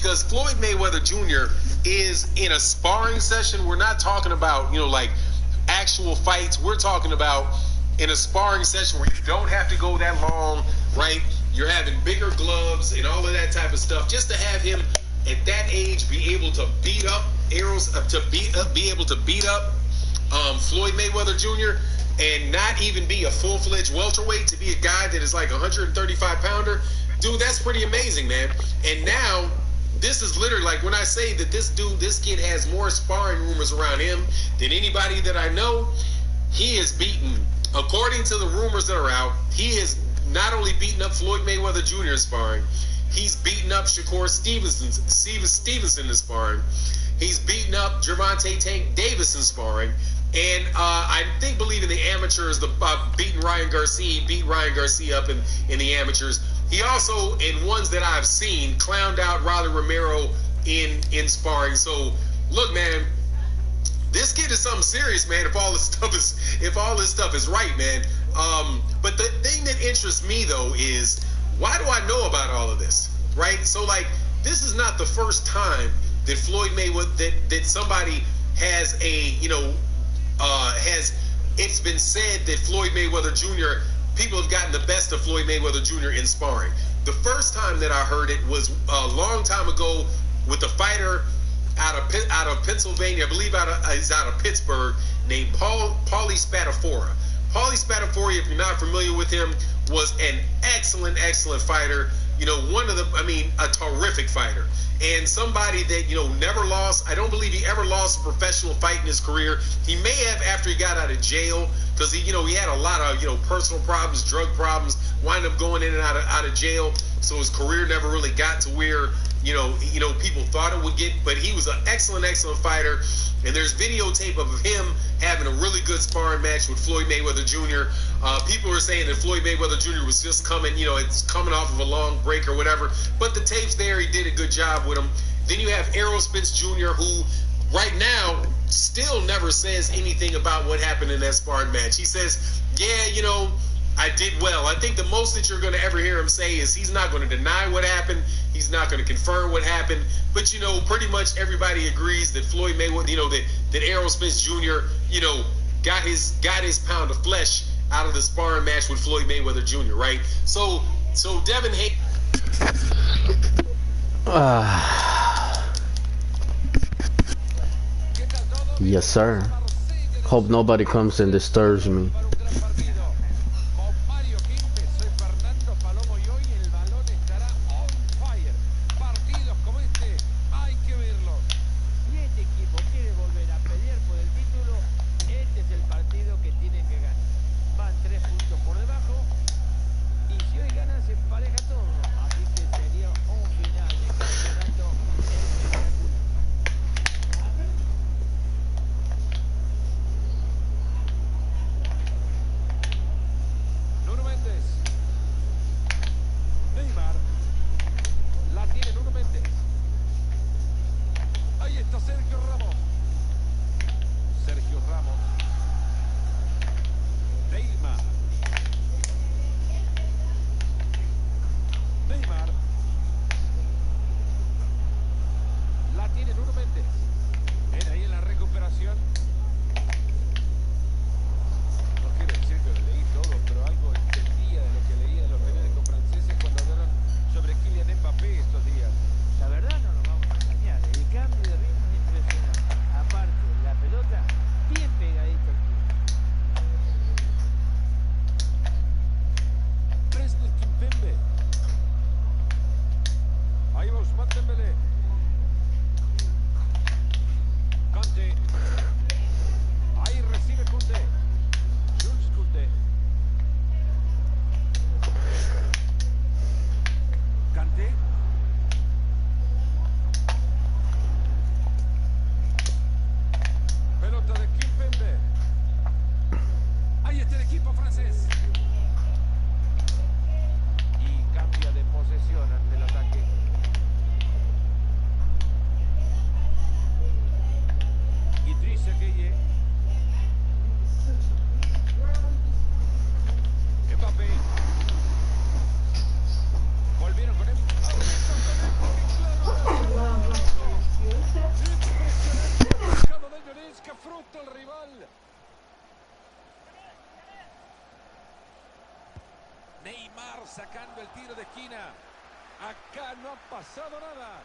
because Floyd Mayweather Jr. is in a sparring session. We're not talking about, like actual fights. We're talking about in a sparring session where you don't have to go that long, right? You're having bigger gloves and all of that type of stuff. Just to have him at that age be able to beat up be able to beat up Floyd Mayweather Jr. and not even be a full-fledged welterweight, to be a guy that is like a 135-pounder, dude, that's pretty amazing, man. And now, this is literally like when I say that this kid has more sparring rumors around him than anybody that I know. He is beaten, according to the rumors that are out, he is not only beaten up Floyd Mayweather Jr. in sparring, he's beaten up Shakur Stevenson in sparring. He's beaten up Gervonta Tank Davis in sparring. And I believe in the amateurs, beating Ryan Garcia. He beat Ryan Garcia up in the amateurs. He also, in ones that I've seen, clowned out Rolly Romero in sparring. So, look, man, this kid is something serious, man. If all this stuff is right, man. But the thing that interests me though is, why do I know about all of this, right? So, like, this is not the first time that Floyd Mayweather that somebody has it's been said that Floyd Mayweather Jr. people have gotten the best of Floyd Mayweather Jr. in sparring. The first time that I heard it was a long time ago with a fighter out of Pennsylvania, I believe he's out of Pittsburgh, named Paulie Spadafora. Paulie Spadafora, if you're not familiar with him, was an excellent fighter. A terrific fighter. And somebody that, never lost. I don't believe he ever lost a professional fight in his career. He may have after he got out of jail, because he had a lot of, personal problems, drug problems, wind up going in and out of jail. So his career never really got to where, people thought it would get. But he was an excellent fighter. And there's videotape of him having a really good sparring match with Floyd Mayweather Jr. People are saying that Floyd Mayweather Jr. was just coming off of a long break or whatever. But the tape's there. He did a good job with him. Then you have Errol Spence Jr., who right now still never says anything about what happened in that sparring match. He says, yeah, I did well. I think the most that you're going to ever hear him say is he's not going to deny what happened. He's not going to confirm what happened. But, pretty much everybody agrees that Floyd Mayweather, that Errol Spence Jr., got his pound of flesh out of the sparring match with Floyd Mayweather Jr., right? So Devin Haney. Yes, sir. Hope nobody comes and disturbs me. sacando el tiro de esquina. Acá no ha pasado nada.